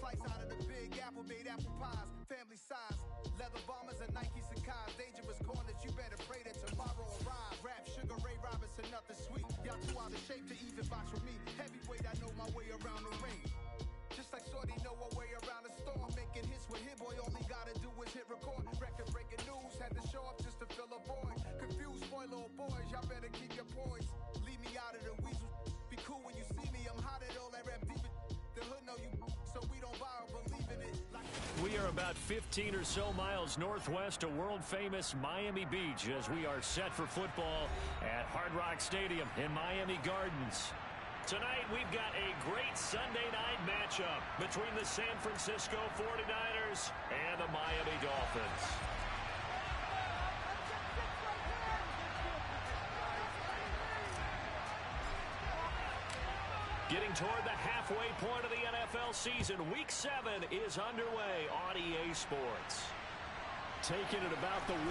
Slice out of the big apple, made apple pies, family size. Leather bombers and Nike Sacai's. Dangerous corners, you better pray that tomorrow arrive. Rap, Sugar Ray Robinson, nothing sweet. Y'all too out of shape to even box with me. Heavyweight, I know my way around the ring. Just like Shorty know her way around the storm. Making hits with Hit Boy, all he gotta do is hit record. Record-breaking news, had to show up just to fill a void. Confused, spoiled little boys, y'all better keep your poise. Leave me out of the weasel. Be cool when you see me, I'm hot at all that rap deep. The hood know you, so we don't borrow, believe in it. We are about 15 or so miles northwest of world-famous Miami Beach as we are set for football at Hard Rock Stadium in Miami Gardens. Tonight, we've got a great Sunday night matchup between the San Francisco 49ers and the Miami Dolphins. Getting toward the halfway point of the NFL season, Week 7 is underway on EA Sports. Taking it about the 1.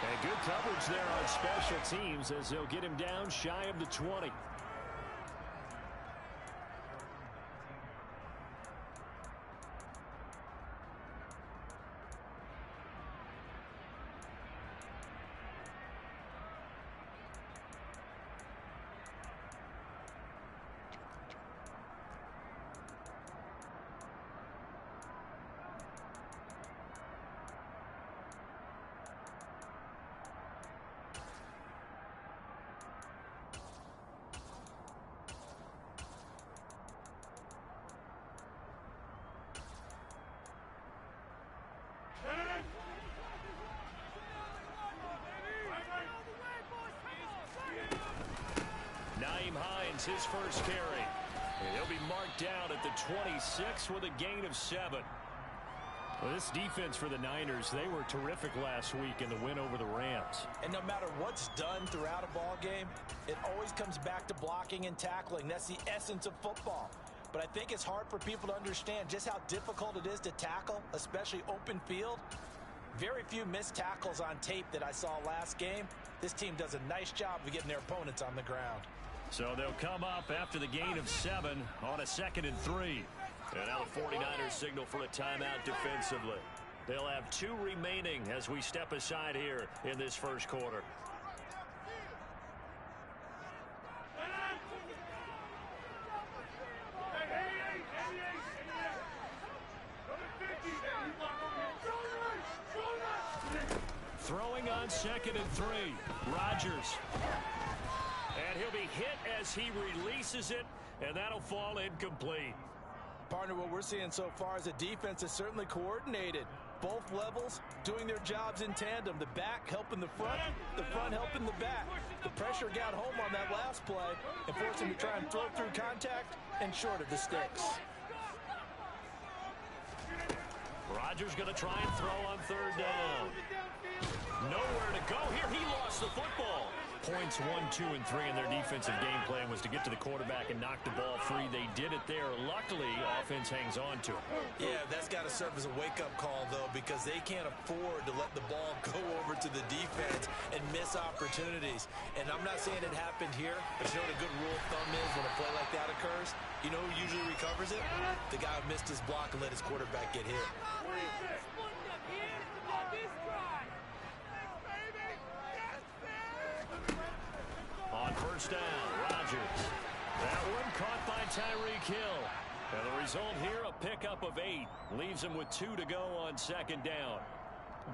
And good coverage there on special teams as they'll get him down shy of the 20. His first carry. And he'll be marked down at the 26 with a gain of 7. Well, this defense for the Niners, they were terrific last week in the win over the Rams. And no matter what's done throughout a ball game, it always comes back to blocking and tackling. That's the essence of football. But I think it's hard for people to understand just how difficult it is to tackle, especially open field. Very few missed tackles on tape that I saw last game. This team does a nice job of getting their opponents on the ground. So they'll come up after the gain of 7 on a 2nd and 3. And now the 49ers signal for a timeout defensively. They'll have 2 remaining as we step aside here in this first quarter. Throwing on 2nd and 3. Rodgers. And he'll be hit as he releases it, and that'll fall incomplete. Partner, what we're seeing so far is a defense is certainly coordinated. Both levels doing their jobs in tandem. The back helping the front helping the back. The pressure got home on that last play and forced him to try and throw through contact and short of the sticks. Rodgers going to try and throw on 3rd down. Nowhere to go here. He lost the football. Points 1, 2, and 3 in their defensive game plan was to get to the quarterback and knock the ball free. They did it there. Luckily, offense hangs on to it. Yeah, that's got to serve as a wake-up call, though, because they can't afford to let the ball go over to the defense and miss opportunities. And I'm not saying it happened here, but you know what a good rule of thumb is when a play like that occurs? You know who usually recovers it? The guy who missed his block and let his quarterback get hit. On 1st down, Rodgers. That one caught by Tyreek Hill. And the result here, a pickup of 8. Leaves him with 2 to go on 2nd down.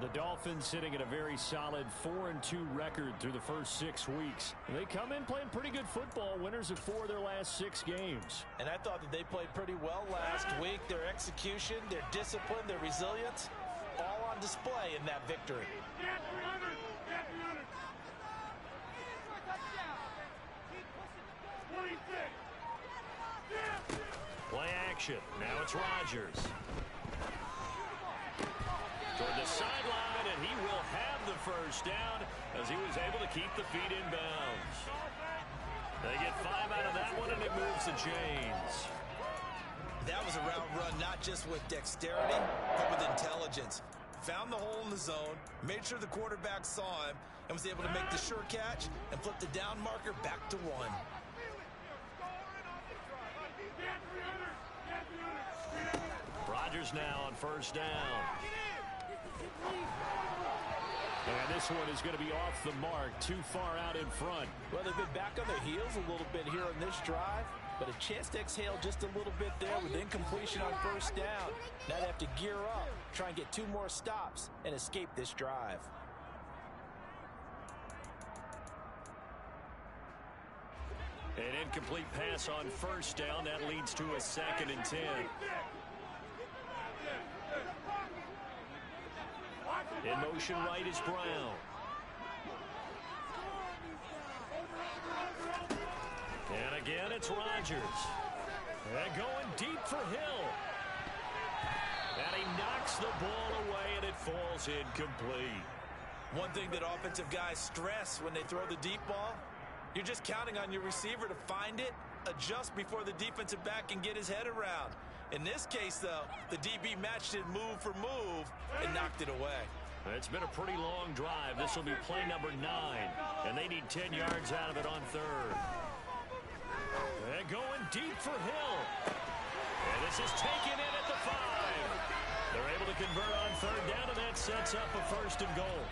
The Dolphins sitting at a very solid 4-2 record through the first 6 weeks. They come in playing pretty good football, winners of 4 of their last 6 games. And I thought that they played pretty well last week. Their execution, their discipline, their resilience, all on display in that victory. Play action. Now it's Rodgers. Toward the sideline, and he will have the 1st down as he was able to keep the feet in bounds. They get 5 out of that one, and it moves the chains. That was a route run not just with dexterity, but with intelligence. Found the hole in the zone, made sure the quarterback saw him, and was able to make the sure catch and flip the down marker back to 1. Rodgers now on first down. And this one is going to be off the mark, too far out in front. Well, they've been back on their heels a little bit here on this drive, but a chance to exhale just a little bit there with incompletion on first down. Now they have to gear up, try and get 2 more stops, and escape this drive. An incomplete pass on first down. That leads to a 2nd and 10. In motion right is Brown. And again, it's Rodgers. And going deep for Hill. And he knocks the ball away, and it falls incomplete. One thing that offensive guys stress when they throw the deep ball, you're just counting on your receiver to find it, adjust before the defensive back can get his head around. In this case, though, the DB matched it move for move and knocked it away. It's been a pretty long drive. This will be play number 9, and they need 10 yards out of it on 3rd. And going deep for Hill. And this is taken in at the 5. They're able to convert on 3rd down, and that sets up a 1st and goal.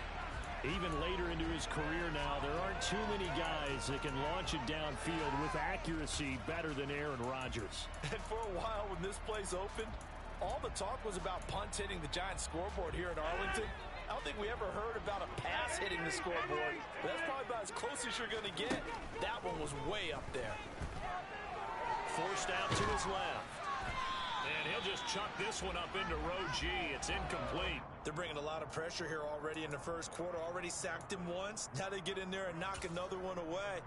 Even later into his career now, there aren't too many guys that can launch it downfield with accuracy better than Aaron Rodgers. And for a while when this place opened, all the talk was about punts hitting the Giants scoreboard here in Arlington. I don't think we ever heard about a pass hitting the scoreboard. But that's probably about as close as you're going to get. That one was way up there. Forced out to his left. And he'll just chuck this one up into row G. It's incomplete. They're bringing a lot of pressure here already in the first quarter. Already sacked him once. Now they get in there and knock another one away.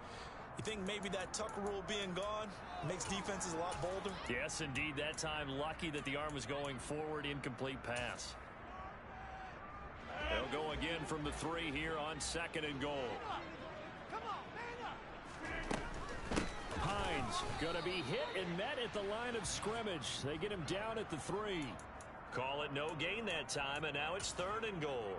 You think maybe that Tucker rule being gone makes defenses a lot bolder? Yes, indeed. That time, lucky that the arm was going forward. Incomplete pass. They'll go again from the 3 here on 2nd and goal. Hines going to be hit and met at the line of scrimmage. They get him down at the 3. Call it no gain that time, and now it's 3rd and goal.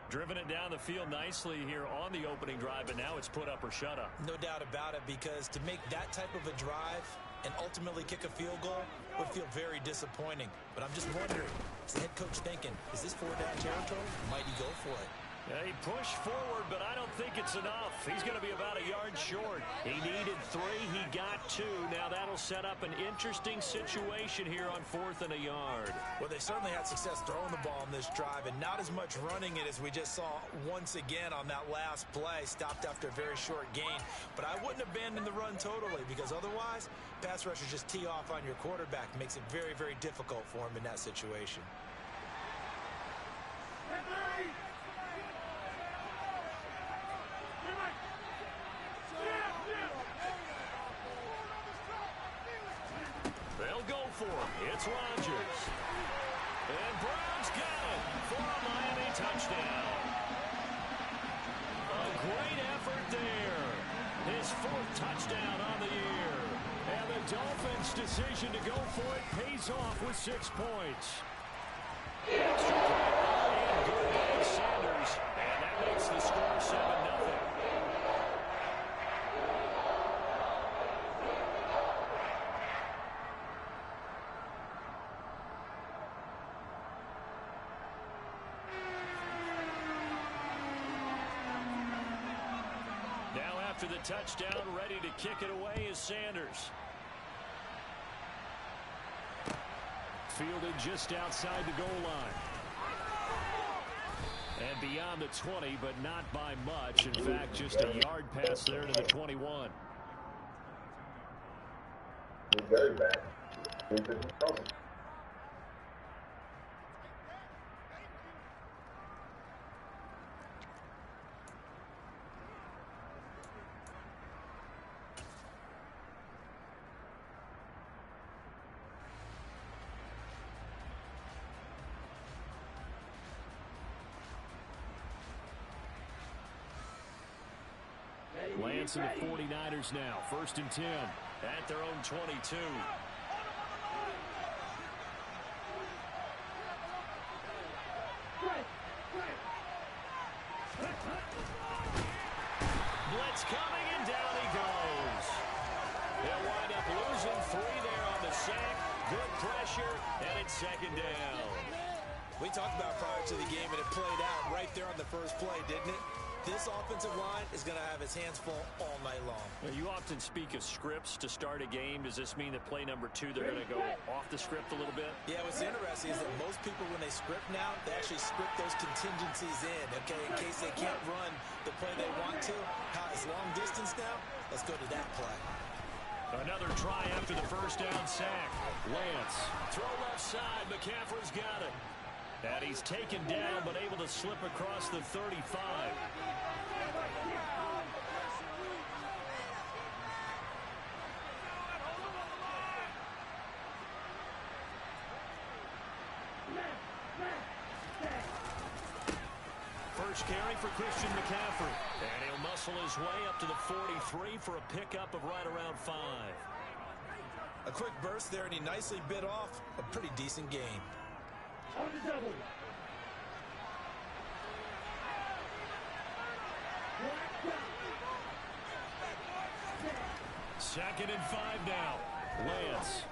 Driven it down the field nicely here on the opening drive, but now it's put up or shut up. No doubt about it, because to make that type of a drive and ultimately kick a field goal would feel very disappointing. But I'm just wondering, is the head coach thinking, is this 4-down territory? Might he go for it? Yeah, he pushed forward, but I don't think it's enough. He's going to be about a yard short. He needed 3. He got 2. Now that'll set up an interesting situation here on 4th and a yard. Well, they certainly had success throwing the ball in this drive, and not as much running it as we just saw once again on that last play. Stopped after a very short gain. But I wouldn't abandon the run totally, because otherwise, pass rushers just tee off on your quarterback. Makes it very, very difficult for him in that situation. It's Rodgers. And Brown's got it for a Miami touchdown. A great effort there. His 4th touchdown on the year. And the Dolphins' decision to go for it pays off with 6 points. Extra point and good by Sanders. And that makes the score 7-0. After the touchdown, ready to kick it away is Sanders. Fielded just outside the goal line. And beyond the 20, but not by much. In fact, just a yard pass there to the 21. Very bad. Lance and the 49ers now. 1st and 10 at their own 22. Blitz coming, and down he goes. They'll wind up losing 3 there on the sack. Good down. We talked about prior to the game, and it played out right there on the first play, didn't it? This offensive line is going to have his hands full all night long. You often speak of scripts to start a game. Does this mean that play number 2, they're going to go off the script a little bit? Yeah, what's interesting is that most people, when they script now, they actually script those contingencies in, okay, in case they can't run the play they want to. How it's long distance now? Let's go to that play. Another try after the first down sack. Lance, throw left side. McCaffrey's got it. And he's taken down, but able to slip across the 35. First carry for Christian McCaffrey. And he'll muscle his way up to the 43 for a pickup of right around 5. A quick burst there, and he nicely bit off a pretty decent gain. Second and 5 now. Lance.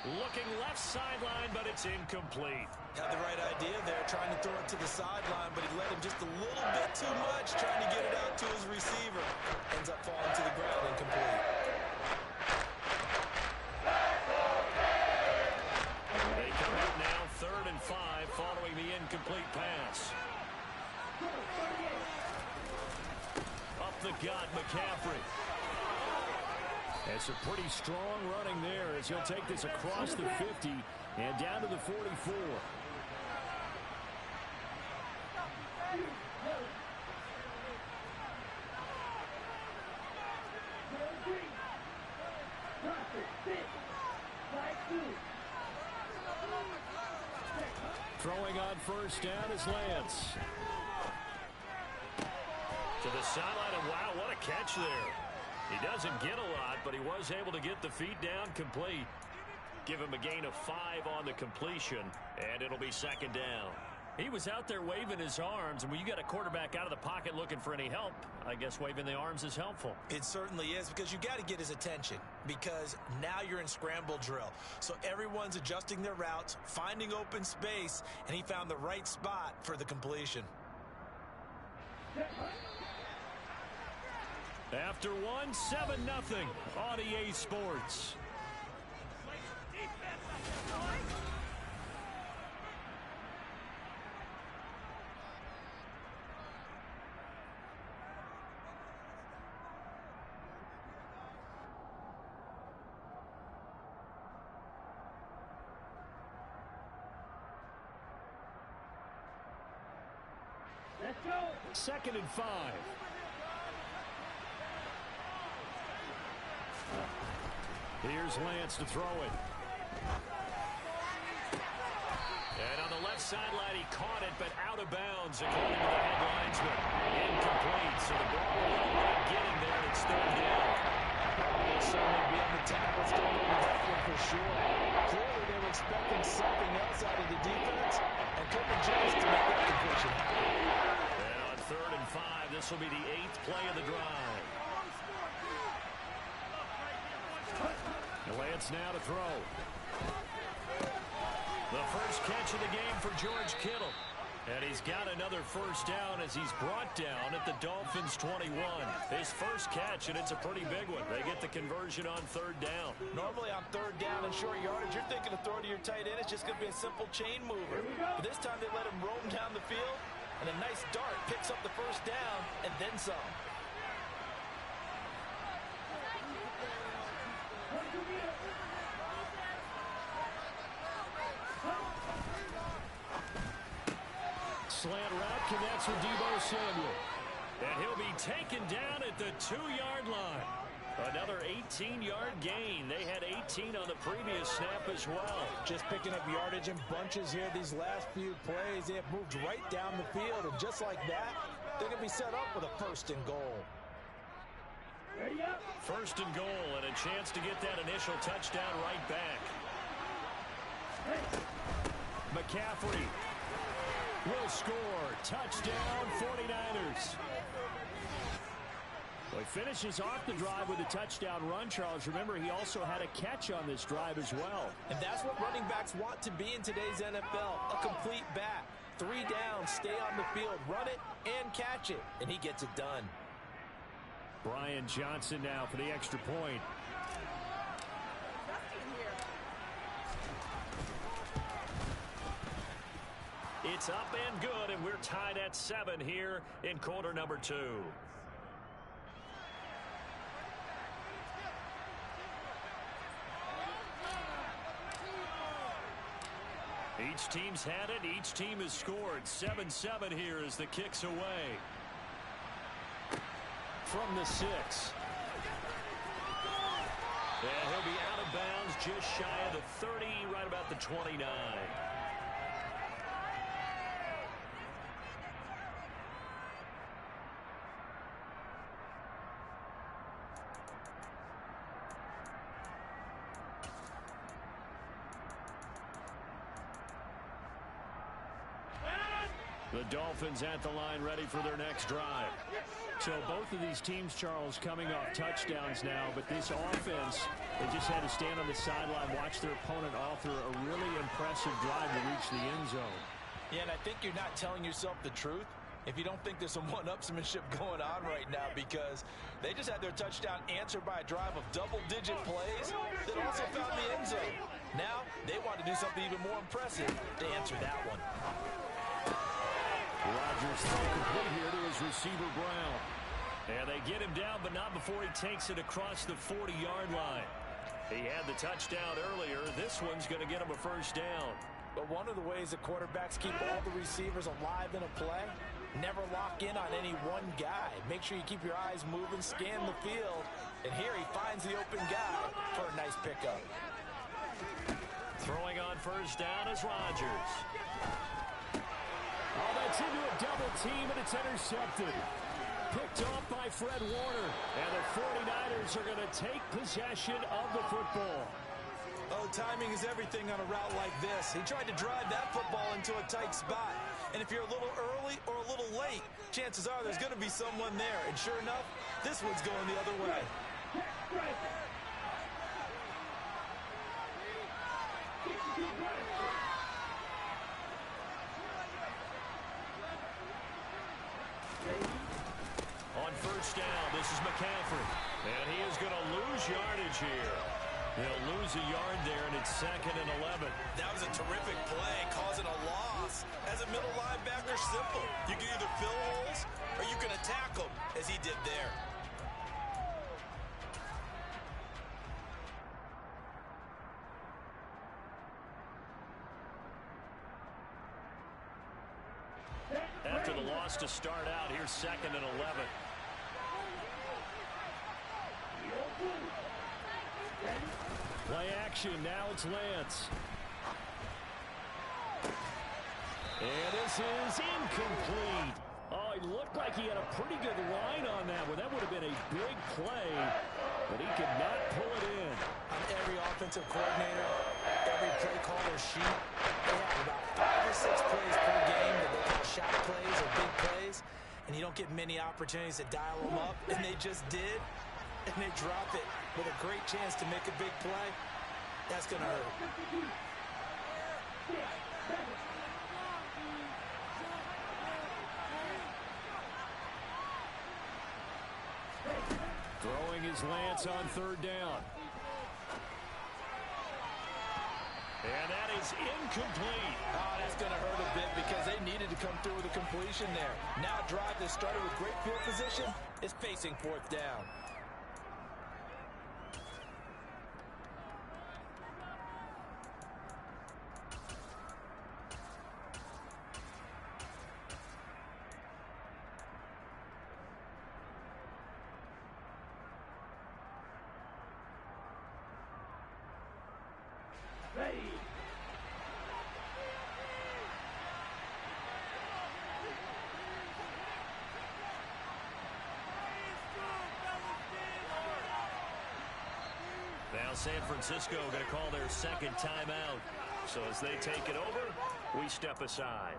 Looking left sideline, but it's incomplete. Had the right idea there, trying to throw it to the sideline, but he let him just a little bit too much, trying to get it out to his receiver. Ends up falling to the ground, incomplete. They come up now, 3rd and 5, following the incomplete pass. Up the gut, McCaffrey. It's a pretty strong running there as he'll take this across the 50 and down to the 44. Throwing on first down is Lance. To the sideline, and wow, what a catch there. He doesn't get a lot, but he was able to get the feet down complete. Give him a gain of 5 on the completion, and it'll be 2nd down. He was out there waving his arms, and when you got a quarterback out of the pocket looking for any help, I guess waving the arms is helpful. It certainly is, because you got to get his attention, because now you're in scramble drill. So everyone's adjusting their routes, finding open space, and he found the right spot for the completion. After 7-0 on EA Sports. Let's go. 2nd and 5. Here's Lance to throw it. And on the left sideline, he caught it, but out of bounds, according to the head linesman. Incomplete, so the ball will not getting there, and it's 3rd down. They'll certainly be on the tackles going over that one for sure. Clearly, they were expecting something else out of the defense, and couldn't adjust to make that completion happen. And on 3rd and 5, this will be the 8th play of the drive. Lance now to throw. The first catch of the game for George Kittle. And he's got another first down as he's brought down at the Dolphins' 21. His first catch, and it's a pretty big one. They get the conversion on 3rd down. Normally on 3rd down and short yardage, you're thinking of throwing to your tight end. It's just going to be a simple chain mover. But this time they let him roam down the field, and a nice dart picks up the first down and then some. Slant route connects with Deebo Samuel. And he'll be taken down at the 2-yard line. Another 18-yard gain. They had 18 on the previous snap as well. Just picking up yardage in bunches here these last few plays. They have moved right down the field, and just like that, they're going to be set up with a 1st and goal. 1st and goal, and a chance to get that initial touchdown right back. McCaffrey will score. Touchdown, 49ers. Well, he finishes off the drive with a touchdown run, Charles. Remember, he also had a catch on this drive as well. And that's what running backs want to be in today's NFL, a complete back. 3 down, stay on the field, run it, and catch it. And he gets it done. Brian Johnson now for the extra point. It's up and good, and we're tied at 7 here in quarter number 2. Each team's had it. Each team has scored. 7-7 here as the kick's away. From the 6. And he'll be out of bounds just shy of the 30, right about the 29. The Dolphins at the line ready for their next drive. So both of these teams, Charles, coming off touchdowns now, but this offense, they just had to stand on the sideline, watch their opponent author a really impressive drive to reach the end zone. Yeah, and I think you're not telling yourself the truth if you don't think there's some one-upsmanship going on right now, because they just had their touchdown answered by a drive of double-digit plays that also found the end zone. Now they want to do something even more impressive to answer that one. Rodgers throw complete here to his receiver, Brown. And they get him down, but not before he takes it across the 40-yard line. He had the touchdown earlier. This one's going to get him a first down. But one of the ways that quarterbacks keep all the receivers alive in a play, never lock in on any one guy. Make sure you keep your eyes moving, scan the field. And here he finds the open guy for a nice pickup. Throwing on first down is Rodgers. Oh, that's into a double team, and it's intercepted. Picked off by Fred Warner. And the 49ers are going to take possession of the football. Oh, timing is everything on a route like this. He tried to drive that football into a tight spot. And if you're a little early or a little late, chances are there's going to be someone there. And sure enough, this one's going the other way. On first down, this is McCaffrey. And he is going to lose yardage here. He'll lose a yard there, and it's 2nd and 11. That was a terrific play, causing a loss. As a middle linebacker, simple. You can either fill holes or you can attack them, as he did there. After the loss to start out, here's 2nd and 11. Play action, now it's Lance. And this is incomplete. Oh, he looked like he had a pretty good line on that one. That would have been a big play, but he could not pull it in. On every offensive coordinator, every play caller sheet, they have about 5 or 6 plays per game that they call shot plays or big plays, and you don't get many opportunities to dial them up, and they just did, and they drop it with a great chance to make a big play. That's going to hurt. Throwing his Lance on 3rd down. And that is incomplete. Oh, that's going to hurt a bit because they needed to come through with a completion there. Now a drive that started with great field position is facing 4th down. Now San Francisco going to call their 2nd timeout. So as they take it over, we step aside.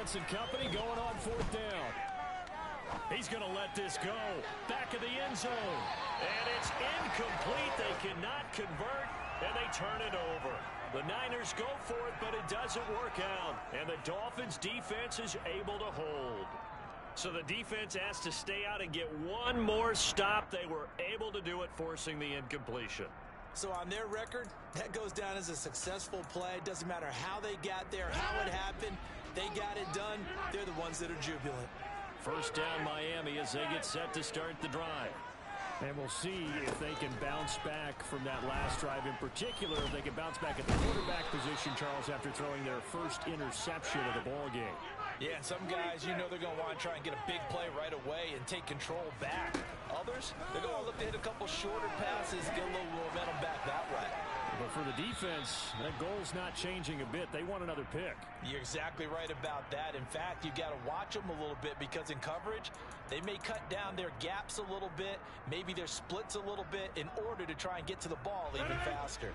defense and company going on 4th down. He's going to let this go. Back of the end zone. And it's incomplete. They cannot convert, and they turn it over. The Niners go for it, but it doesn't work out. And the Dolphins defense is able to hold. So the defense has to stay out and get one more stop. They were able to do it, forcing the incompletion. So on their record, that goes down as a successful play. It doesn't matter how they got there, how it happened. They got it done. They're the ones that are jubilant. First down Miami as they get set to start the drive. And we'll see if they can bounce back from that last drive. In particular, if they can bounce back at the quarterback position, Charles, after throwing their first interception of the ball game. Yeah, some guys, you know they're going to want to try and get a big play right away and take control back. Others, they're going to look to hit a couple shorter passes, get a little momentum back that way. But for the defense, that goal's not changing a bit. They want another pick. You're exactly right about that. In fact, you got to watch them a little bit because in coverage, they may cut down their gaps a little bit, maybe their splits a little bit in order to try and get to the ball even faster.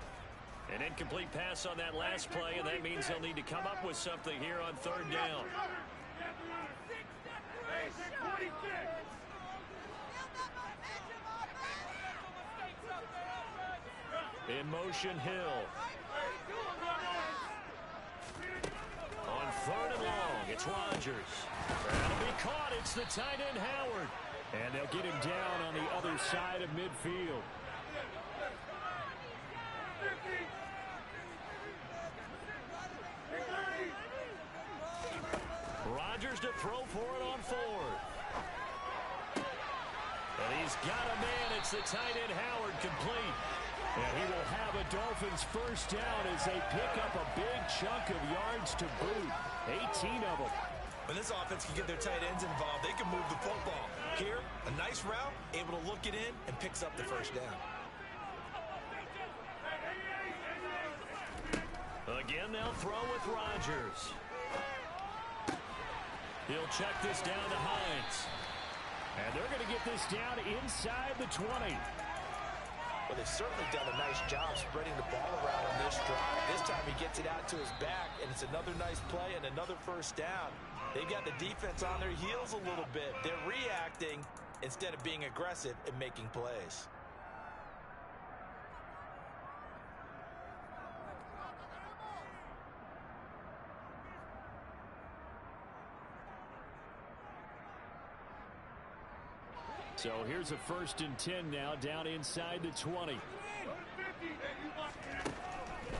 An incomplete pass on that last play, and that means they'll need to come up with something here on 3rd down. In motion, Hill. On 3rd and long, it's Rodgers. That'll be caught. It's the tight end, Howard. And they'll get him down on the other side of midfield. Rodgers to throw for it on 4th. And he's got a man. It's the tight end, Howard, complete. And he will have a Dolphins first down as they pick up a big chunk of yards to boot. 18 of them. When this offense can get their tight ends involved, they can move the football. Here, a nice route, able to look it in, and picks up the first down. Again, they'll throw with Rodgers. He'll check this down to Hines. And they're going to get this down inside the 20. Well, they've certainly done a nice job spreading the ball around on this drive. This time he gets it out to his back, and it's another nice play and another first down. They've got the defense on their heels a little bit. They're reacting instead of being aggressive and making plays. So here's a 1st and 10 now, down inside the 20.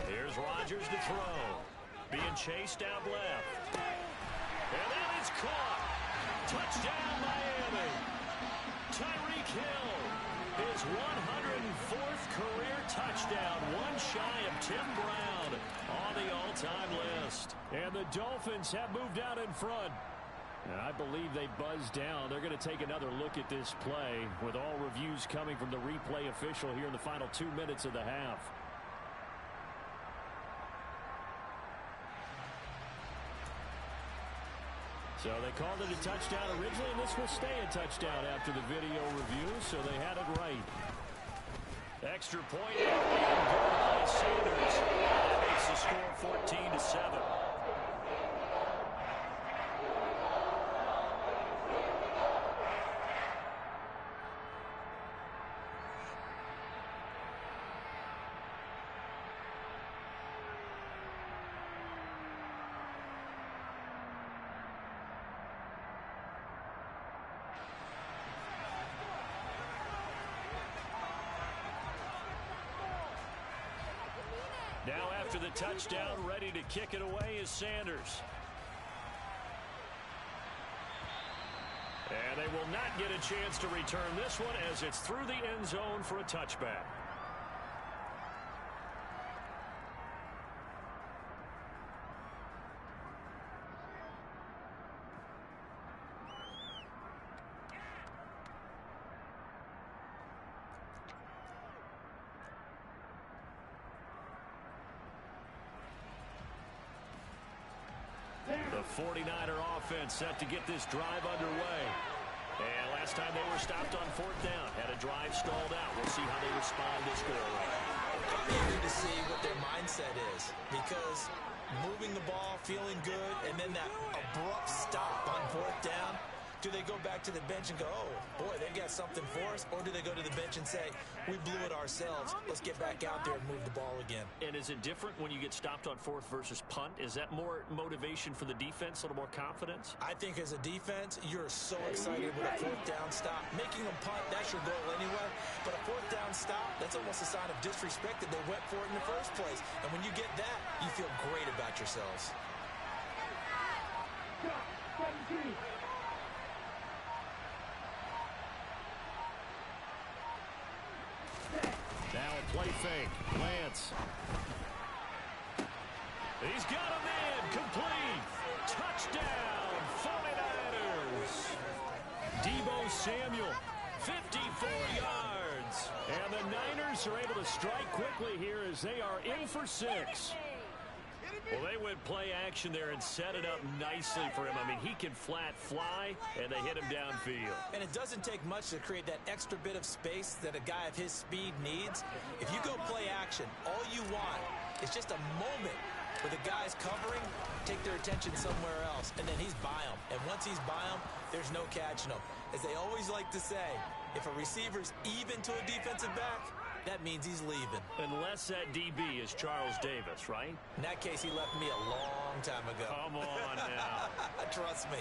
Here's Rodgers to throw. Being chased out left. And that is caught. Touchdown, Miami. Tyreek Hill, his 104th career touchdown, one shy of Tim Brown on the all-time list. And the Dolphins have moved out in front. And I believe they buzzed down. They're going to take another look at this play with all reviews coming from the replay official here in the final 2 minutes of the half. So they called it a touchdown originally, and this will stay a touchdown after the video review, so they had it right. Extra point and good by Sanders. That makes the score 14-7. Now after the touchdown, ready to kick it away is Sanders. And they will not get a chance to return this one as it's through the end zone for a touchback. The 49er offense set to get this drive underway. And last time they were stopped on 4th down, had a drive stalled out. We'll see how they respond this go around. I'm eager to see what their mindset is, because moving the ball, feeling good, and then that abrupt stop on 4th down, do they go back to the bench and go, oh, boy, they've got something for us? Or do they go to the bench and say, we blew it ourselves, let's get back out there and move the ball again? And is it different when you get stopped on 4th versus punt? Is that more motivation for the defense, a little more confidence? I think as a defense, you're so excited with a 4th down stop. Making them punt, that's your goal anyway. But a 4th down stop, that's almost a sign of disrespect that they went for it in the first place. And when you get that, you feel great about yourselves. Now a play fake. Lance. He's got a man. Complete. Touchdown, 49ers. Deebo Samuel, 54 yards. And the Niners are able to strike quickly here as they are in for 6. Well, they went play action there and set it up nicely for him. I mean, he can flat fly, and they hit him downfield. And it doesn't take much to create that extra bit of space that a guy of his speed needs. If you go play action, all you want is just a moment where the guy's covering, take their attention somewhere else, and then he's by him. And once he's by him, there's no catching him. As they always like to say, if a receiver's even to a defensive back, that means he's leaving. Unless that DB is Charles Davis, right? In that case, he left me a long time ago. Come on now. Trust me.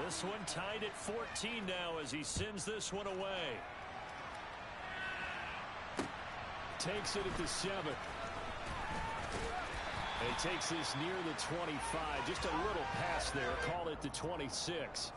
This one tied at 14 now as he sends this one away. Takes it at the 7. He takes this near the 25. Just a little pass there. Call it the 26.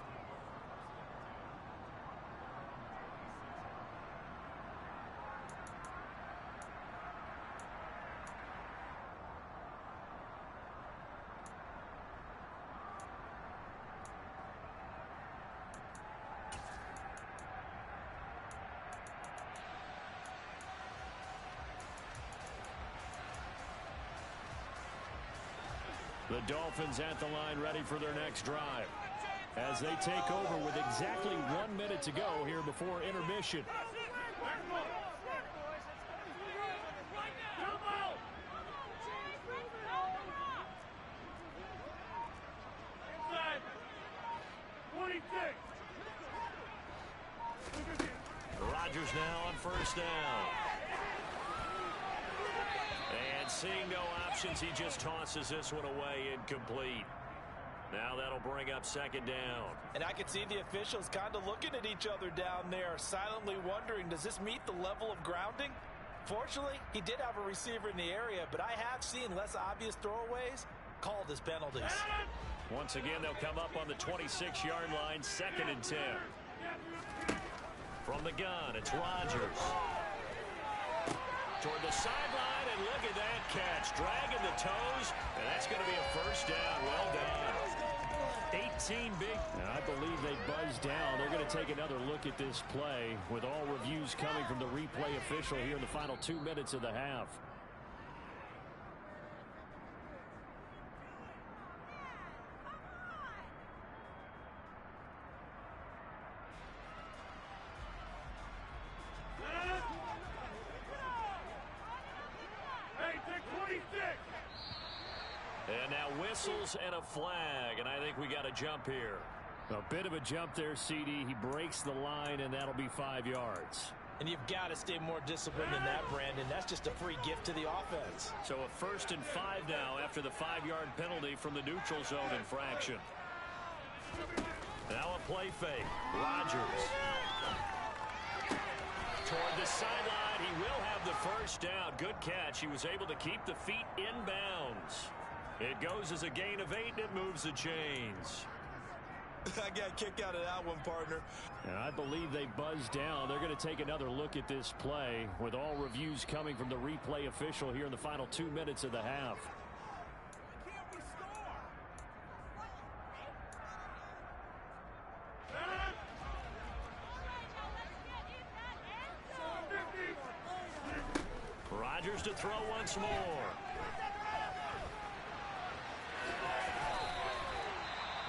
The Dolphins at the line ready for their next drive as they take over with exactly 1 minute to go here before intermission. Rodgers now on 1st down. And seeing no options, he just tosses this one away incomplete. Now that'll bring up 2nd down. And I could see the officials kind of looking at each other down there, silently wondering, does this meet the level of grounding? Fortunately, he did have a receiver in the area, but I have seen less obvious throwaways called as penalties. Once again, they'll come up on the 26-yard line, 2nd and 10. From the gun, it's Rodgers. Toward the sideline, and look at that catch. Dragging the toes, and that's going to be a 1st down. Well done. 18 big. And I believe they buzzed down. They're going to take another look at this play with all reviews coming from the replay official here in the final 2 minutes of the half. And now whistles and a flag, and I think we got a jump here. A bit of a jump there, CD. He breaks the line, and that'll be 5 yards. And you've got to stay more disciplined than that, Brandon. That's just a free gift to the offense. So a 1st and 5 now after the 5-yard penalty from the neutral zone infraction. Now a play fake. Rodgers. Toward the sideline, he will have the 1st down. Good catch. He was able to keep the feet in bounds. It goes as a gain of 8, and it moves the chains. I got a kick out of that one, partner. And I believe they buzzed down. They're going to take another look at this play with all reviews coming from the replay official here in the final 2 minutes of the half. Rodgers to throw once more.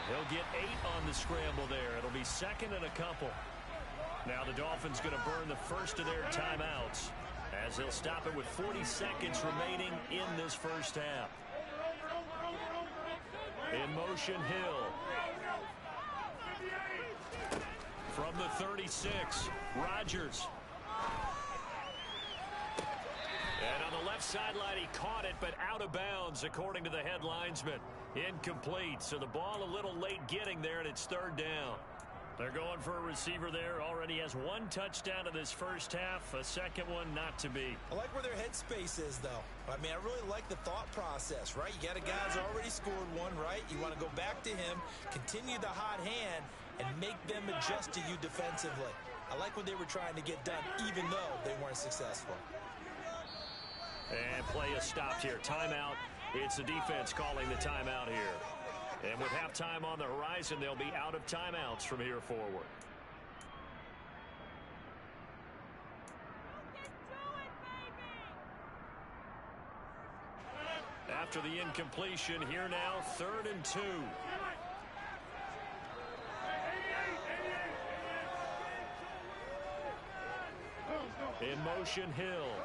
He'll get 8 on the scramble there. It'll be second and a couple. Now the Dolphins going to burn the first of their timeouts as they'll stop it with 40 seconds remaining in this first half. In motion, Hill. From the 36, Rodgers. And on the left sideline, he caught it, but out of bounds, according to the head linesman. Incomplete, so the ball a little late getting there, and it's third down. They're going for a receiver there. Already has 1 touchdown in this first half, a second one not to be. I like where their headspace is, though. I mean, I really like the thought process, right? You got a guy who's already scored one, right? You want to go back to him, continue the hot hand, and make them adjust to you defensively. I like what they were trying to get done, even though they weren't successful. And play is stopped here. Timeout. It's the defense calling the timeout here. And with halftime on the horizon, they'll be out of timeouts from here forward. After the incompletion, here now, 3rd and 2. In motion, Hill.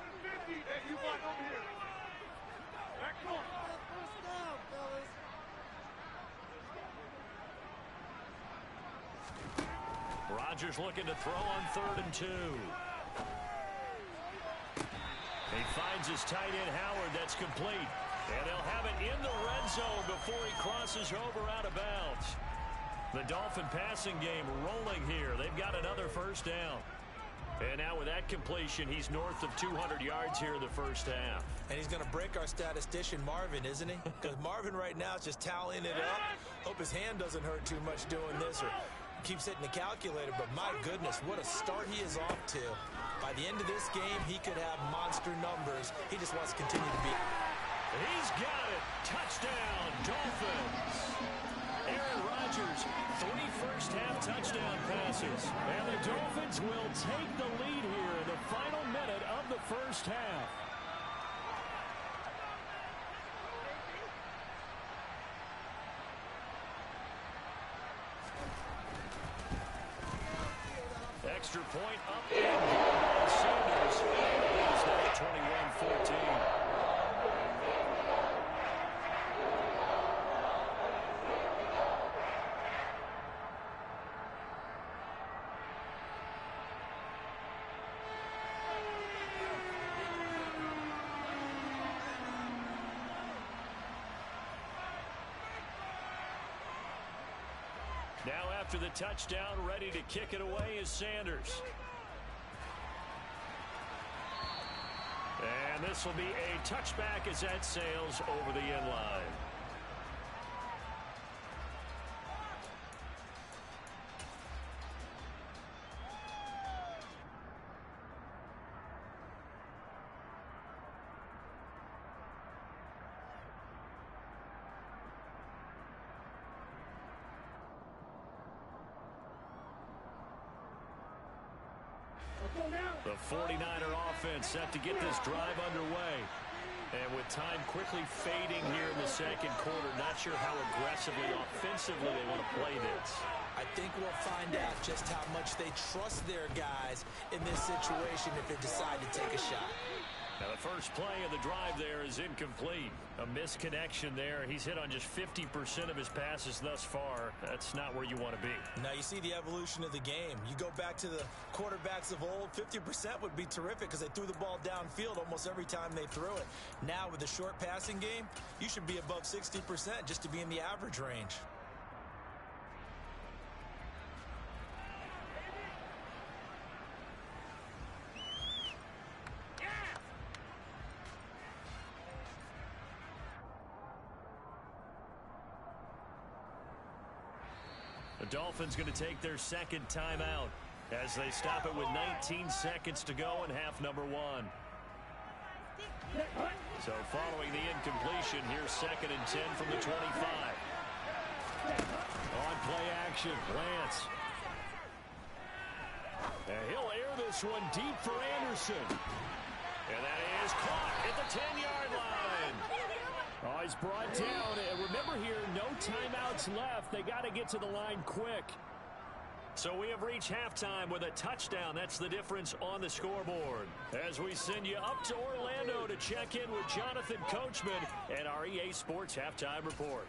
Rodgers looking to throw on 3rd and 2. He finds his tight end, Howard. That's complete. And they'll have it in the red zone before he crosses over out of bounds. The Dolphin passing game rolling here. They've got another first down. And now with that completion, he's north of 200 yards here in the first half. And he's going to break our statistician, Marvin, isn't he? Because Marvin right now is just tallying it up. Hope his hand doesn't hurt too much doing this or keeps hitting the calculator. But my goodness, what a start he is off to. By the end of this game, he could have monster numbers. He just wants to continue to be. He's got it. Touchdown, Dolphins. Aaron Rodgers, 3 first-half touchdown passes. And the Dolphins will take the lead here in the final minute of the first half. Extra point up and good by Sanders. It's now 21-14. Now after the touchdown, ready to kick it away is Sanders. And this will be a touchback as that sails over the end line. The 49er offense set to get this drive underway. And with time quickly fading here in the second quarter, not sure how aggressively, offensively they want to play this. I think we'll find out just how much they trust their guys in this situation if they decide to take a shot. Now the first play of the drive there is incomplete. A misconnection there. He's hit on just 50% of his passes thus far. That's not where you want to be. Now you see the evolution of the game. You go back to the quarterbacks of old, 50% would be terrific because they threw the ball downfield almost every time they threw it. Now with the short passing game, you should be above 60% just to be in the average range. The Dolphins going to take their second timeout as they stop it with 19 seconds to go in half number 1. So following the incompletion, here's 2nd and 10 from the 25. On play action, Lance. And he'll air this one deep for Anderson. And that is caught at the 10-yard line. Oh, he's brought down. And remember here, no timeouts left. They got to get to the line quick. So we have reached halftime with a touchdown. That's the difference on the scoreboard. As we send you up to Orlando to check in with Jonathan Coachman and our EA Sports Halftime Report.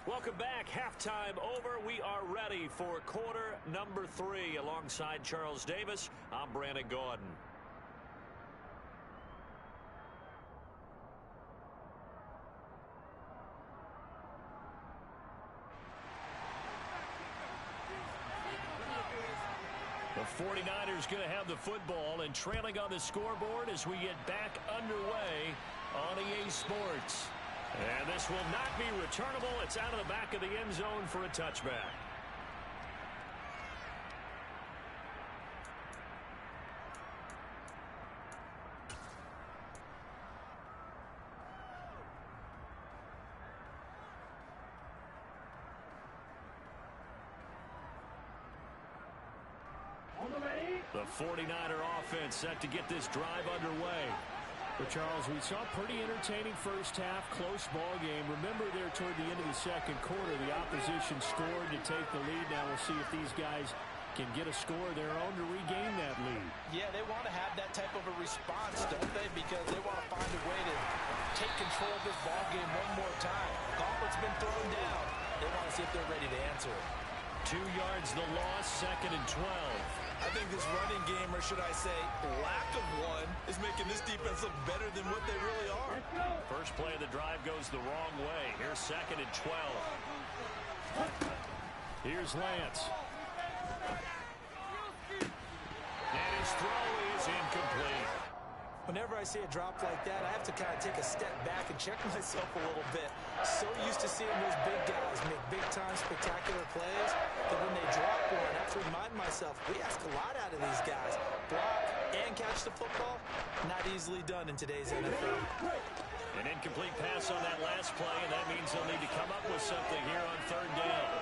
Welcome back. Halftime over. We are ready for quarter number 3. Alongside Charles Davis, I'm Brandon Gaudin. The 49ers going to have the football and trailing on the scoreboard as we get back underway on EA Sports. And this will not be returnable. It's out of the back of the end zone for a touchback. The 49er offense set to get this drive underway. But Charles, we saw a pretty entertaining first half, close ball game. Remember there toward the end of the second quarter, the opposition scored to take the lead. Now we'll see if these guys can get a score of their own to regain that lead. Yeah, they want to have that type of a response, don't they? Because they want to find a way to take control of this ball game one more time. Gauntlet's been thrown down. They want to see if they're ready to answer it. 2 yards the loss, 2nd and 12. I think this running game, or should I say lack of one, is making this defense look better than what they really are. First play of the drive goes the wrong way. Here's 2nd and 12. Here's Lance. And his throw is incomplete. Whenever I see a drop like that, I have to kind of take a step back and check myself a little bit. So used to seeing those big guys make big-time spectacular plays that when they drop one, I have to remind myself, we ask a lot out of these guys. Block and catch the football, not easily done in today's NFL. An incomplete pass on that last play, and that means they'll need to come up with something here on 3rd down.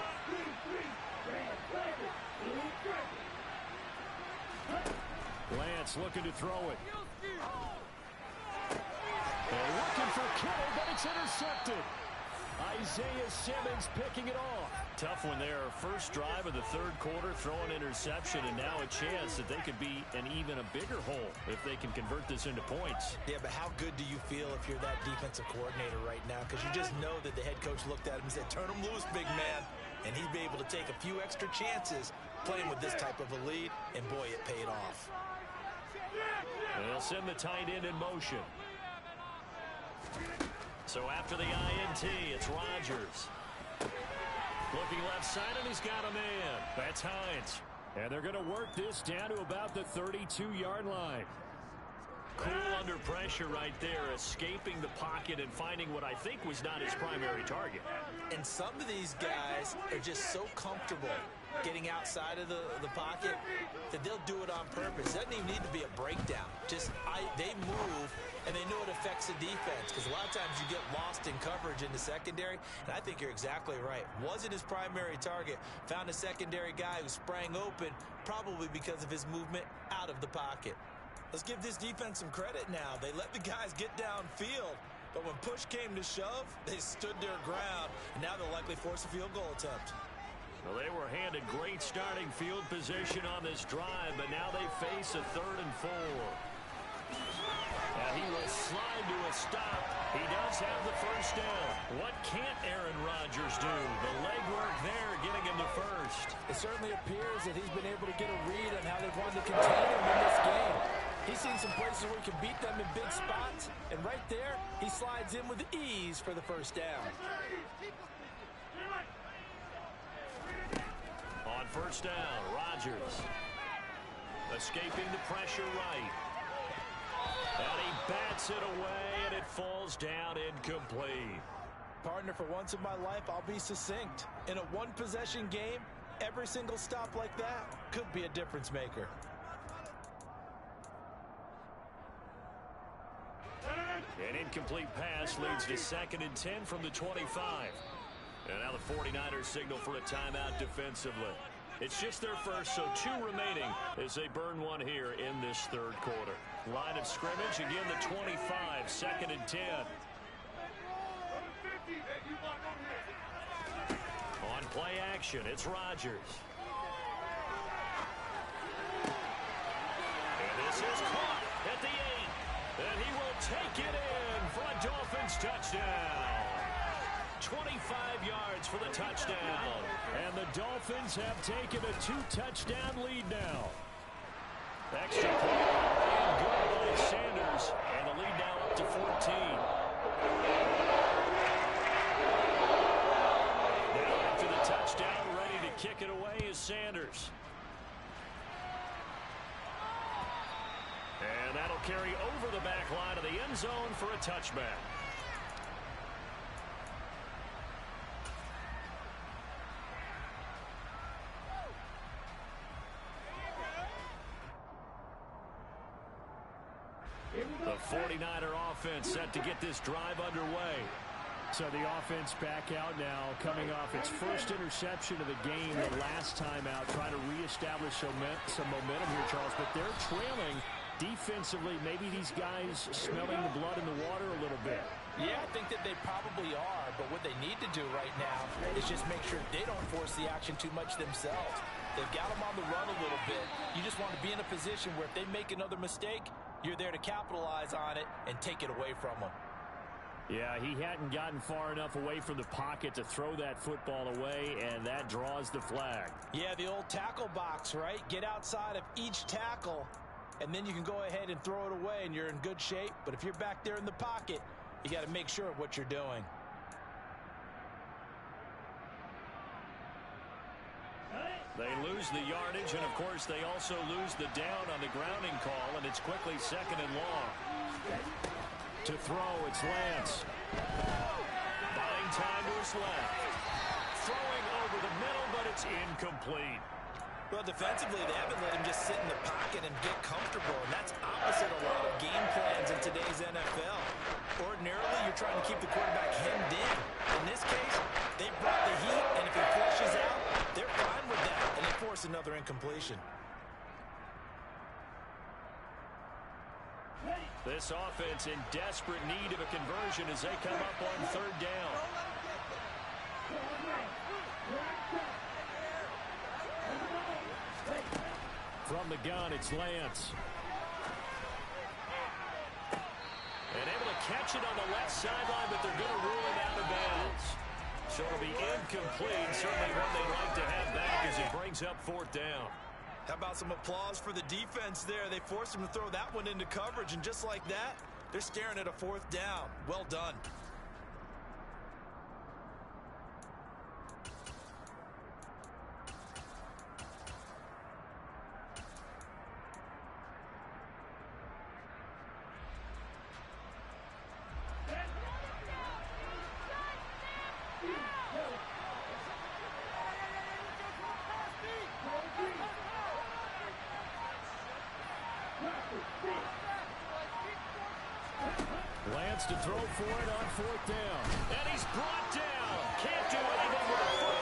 Lance looking to throw it. They're looking for Kittle, but it's intercepted. Isaiah Simmons picking it off. Tough one there. First drive of the 3rd quarter, throwing interception, and now a chance that they could be an even a bigger hole if they can convert this into points. Yeah, but how good do you feel if you're that defensive coordinator right now? Because you just know that the head coach looked at him and said, turn him loose, big man. And he'd be able to take a few extra chances playing with this type of a lead, and boy, it paid off. They'll send the tight end in motion. So after the INT, it's Rodgers. Looking left side, and he's got a man. That's Hines. And they're going to work this down to about the 32-yard line. Cool under pressure right there, escaping the pocket and finding what I think was not his primary target. And some of these guys are just so comfortable getting outside of the pocket that they'll do it on purpose. It doesn't even need to be a breakdown. Just they move, and they know it affects the defense, because a lot of times you get lost in coverage in the secondary, and I think you're exactly right. Wasn't his primary target. Found a secondary guy who sprang open, probably because of his movement out of the pocket. Let's give this defense some credit now. They let the guys get downfield, but when push came to shove, they stood their ground, and now they'll likely force a field goal attempt. Well, they were handed great starting field position on this drive, but now they face a 3rd and 4. He will slide to a stop. He does have the first down. What can't Aaron Rodgers do? The legwork there getting him to first. It certainly appears that he's been able to get a read on how they've wanted to contain him in this game. He's seen some places where he can beat them in big spots, and right there, he slides in with ease for the first down. On first down, Rodgers escaping the pressure right. And he bats it away, and it falls down incomplete. Partner, for once in my life, I'll be succinct. In a one-possession game, every single stop like that could be a difference maker. An incomplete pass leads to 2nd and 10 from the 25. And now the 49ers signal for a timeout defensively. It's just their first, so 2 remaining as they burn one here in this third quarter. Line of scrimmage, again the 25, 2nd and 10. On play action, it's Rodgers. And this is caught at the 8. And he will take it in for a Dolphins touchdown. 25 yards for the touchdown. And the Dolphins have taken a 2-touchdown lead now. Extra point and good by Sanders. And the lead now up to 14. Now after the touchdown, ready to kick it away is Sanders. And that'll carry over the back line of the end zone for a touchback. The 49er offense set to get this drive underway. So the offense back out now, coming off its first interception of the game the last time out, trying to reestablish some momentum here, Charles. But they're trailing defensively. Maybe these guys smelling the blood in the water a little bit. Yeah, I think that they probably are. But what they need to do right now is just make sure they don't force the action too much themselves. They've got them on the run a little bit. You just want to be in a position where if they make another mistake, you're there to capitalize on it and take it away from them. Yeah, he hadn't gotten far enough away from the pocket to throw that football away, and that draws the flag. Yeah, the old tackle box, right? Get outside of each tackle, and then you can go ahead and throw it away, and you're in good shape. But if you're back there in the pocket, you got to make sure of what you're doing. They lose the yardage, and, of course, they also lose the down on the grounding call, and it's quickly 2nd and long. To throw, it's Lance. Buying time to his left. Throwing over the middle, but it's incomplete. Well, defensively, they haven't let him just sit in the pocket and get comfortable, and that's opposite a lot of game plans in today's NFL. Ordinarily, you're trying to keep the quarterback hemmed in. In this case, they brought the heat, and if he flushes out, they're fine with that, and they force another incompletion. This offense in desperate need of a conversion as they come up on 3rd down. From the gun, it's Lance. And able to catch it on the left sideline, but they're going to rule it out of bounds. So it'll be incomplete. Certainly one they'd like to have back as it brings up 4th down. How about some applause for the defense there? They forced him to throw that one into coverage, and just like that, they're staring at a 4th down. Well done. Lance to throw for it on 4th down. And he's brought down. Can't do anything with a